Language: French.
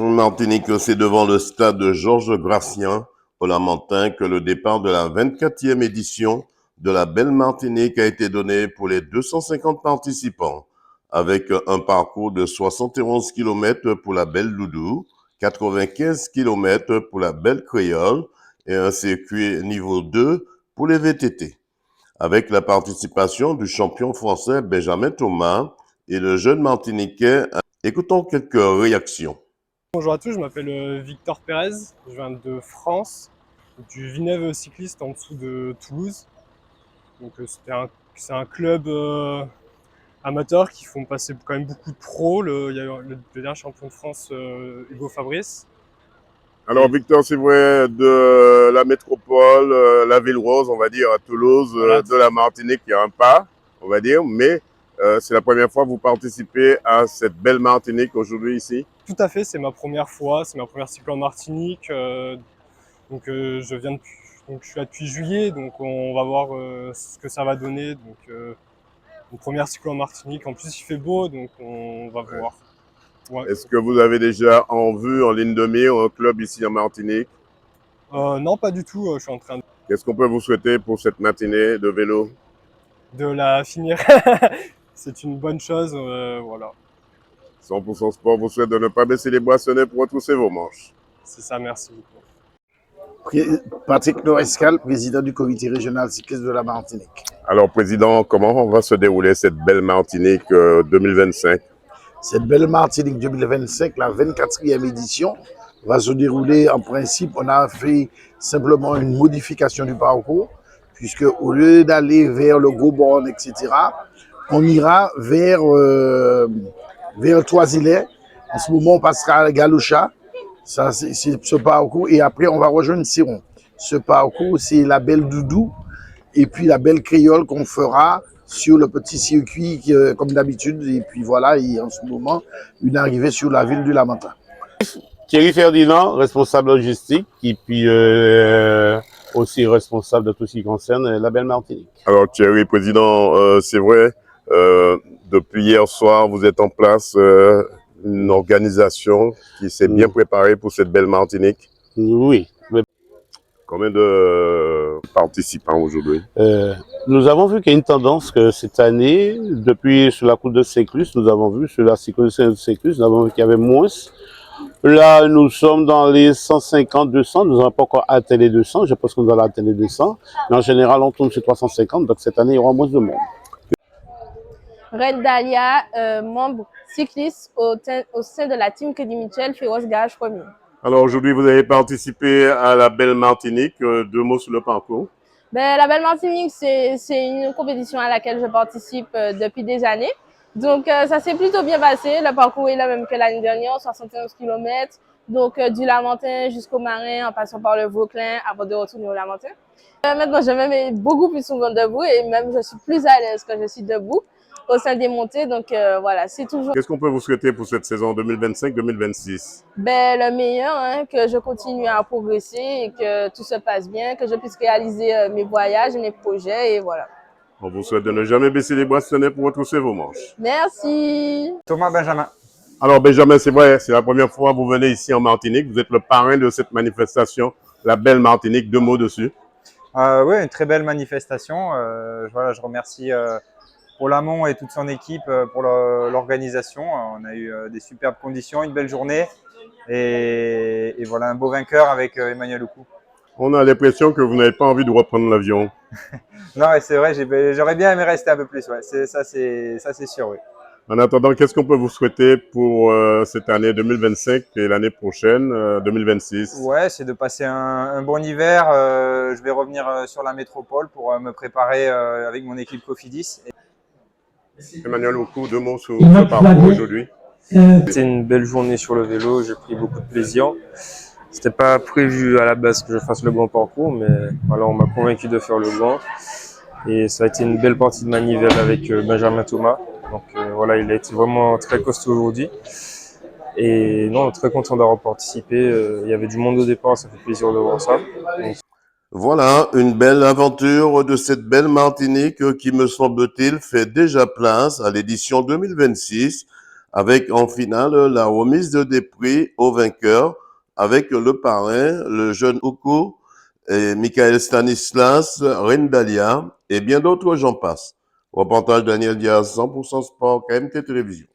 Martinique, c'est devant le stade Georges Gratien au Lamentin que le départ de la 24e édition de la Belle Martinique a été donné pour les 250 participants, avec un parcours de 71 km pour la Belle Doudou, 95 km pour la Belle Créole et un circuit niveau 2 pour les VTT, avec la participation du champion français Benjamin Thomas et le jeune Martiniquais. Écoutons quelques réactions. Bonjour à tous, je m'appelle Victor Pérez, je viens de France, du Villeneuve cycliste en dessous de Toulouse. Donc c'est un club amateur qui font passer quand même beaucoup de pros. Il y a eu le dernier champion de France, Hugo Fabrice. Alors, Victor, c'est vrai, de la métropole, la ville rose, on va dire, à Toulouse, voilà, de la Martinique, il y a un pas, on va dire, mais c'est la première fois que vous participez à cette belle Martinique aujourd'hui ici? Tout à fait, c'est ma première fois, c'est ma première cyclo en Martinique. Je suis là depuis juillet, donc on va voir ce que ça va donner. Une première cyclo en Martinique, en plus il fait beau, donc on va voir. Ouais. Est-ce que vous avez déjà en vue, en ligne de mire, un club ici en Martinique? Non, pas du tout. Je suis en train Qu'est-ce qu'on peut vous souhaiter pour cette matinée de vélo? de la finir. C'est une bonne chose, voilà. 100% Sport vous souhaite de ne pas baisser les boissonnets pour retrousser vos manches. C'est ça, merci beaucoup. Patrick Norescal, président du comité régional cycliste de la Martinique. Alors, président, comment va se dérouler cette belle Martinique 2025? Cette belle Martinique 2025, la 24e édition, va se dérouler en principe. On a fait simplement une modification du parcours, puisque au lieu d'aller vers le Gros-Borne, etc., on ira vers Toisillet. En ce moment, on passera à Galoucha. Ça, c'est ce parcours. Et après, on va rejoindre Siron. Ce parcours, c'est la Belle Doudou et puis la Belle Créole qu'on fera sur le petit circuit comme d'habitude. Et puis voilà, et en ce moment, une arrivée sur la ville du Lamentin. Thierry Ferdinand, responsable logistique, et puis aussi responsable de tout ce qui concerne la Belle Martinique. Alors Thierry, président, c'est vrai, depuis hier soir, vous êtes en place une organisation qui s'est bien préparée pour cette Belle Martinique. Oui. Combien de participants aujourd'hui? Nous avons vu qu'il y a une tendance que cette année, depuis sur la course de Séclus, nous avons vu sur la cycliste de Séclus, nous avons vu qu'il y avait moins. Là, nous sommes dans les 150, 200. Nous n'avons pas encore atteint les 200. Je pense qu'on doit atteindre les 200. Mais en général, on tourne sur 350. Donc, cette année, il y aura moins de monde. Red Dahlia, membre cycliste au sein de la team Crédit Mutuel Féroce Garage Premier. Alors, aujourd'hui, vous avez participé à la Belle Martinique. 2 mots sur le parcours. La Belle Martinique, c'est une compétition à laquelle je participe depuis des années. Donc, ça s'est plutôt bien passé. Le parcours est le même que l'année dernière, 71 km. Donc, du Lamentin jusqu'au Marin, en passant par le Vauclin, avant de retourner au Lamentin. Maintenant, je me mets beaucoup plus souvent debout et même je suis plus à l'aise quand je suis debout au sein des montées. Donc, voilà, c'est toujours... Qu'est-ce qu'on peut vous souhaiter pour cette saison 2025-2026? Le meilleur, hein, que je continue à progresser et que tout se passe bien, que je puisse réaliser mes voyages, mes projets et voilà. On vous souhaite de ne jamais baisser les boissonnets pour retrousser vos manches. Merci. Thomas Benjamin. Alors Benjamin, c'est vrai, c'est la première fois que vous venez ici en Martinique. Vous êtes le parrain de cette manifestation, la Belle Martinique. 2 mots dessus. Oui, une très belle manifestation. Voilà, je remercie Olamont et toute son équipe pour l'organisation. On a eu des superbes conditions, une belle journée et voilà un beau vainqueur avec Emmanuel Oukou. On a l'impression que vous n'avez pas envie de reprendre l'avion. Non, c'est vrai, j'aurais bien aimé rester un peu plus. Ouais. Ça, c'est sûr, oui. En attendant, qu'est-ce qu'on peut vous souhaiter pour cette année 2025 et l'année prochaine, 2026? Ouais, c'est de passer un bon hiver. Je vais revenir sur la métropole pour me préparer avec mon équipe Cofidis. Emmanuel Oukou, 2 mots sur ce parcours aujourd'hui. C'était une belle journée sur le vélo, j'ai pris beaucoup de plaisir. C'était pas prévu à la base que je fasse le grand parcours, mais voilà, on m'a convaincu de faire le grand. Et ça a été une belle partie de manivelle avec Benjamin Thomas. Donc voilà, il a été vraiment très costaud aujourd'hui. Et non, très content d'avoir participé. Il y avait du monde au départ, ça fait plaisir de voir ça. Donc... Voilà, une belle aventure de cette belle Martinique qui, me semble-t-il, fait déjà place à l'édition 2026 avec en finale la remise des prix aux vainqueurs avec le parrain, le jeune Oukou, et Michael Stanislas, Rendalia et bien d'autres, j'en passe. Reportage Daniel Diaz, 100% Sport, KMT Télévision.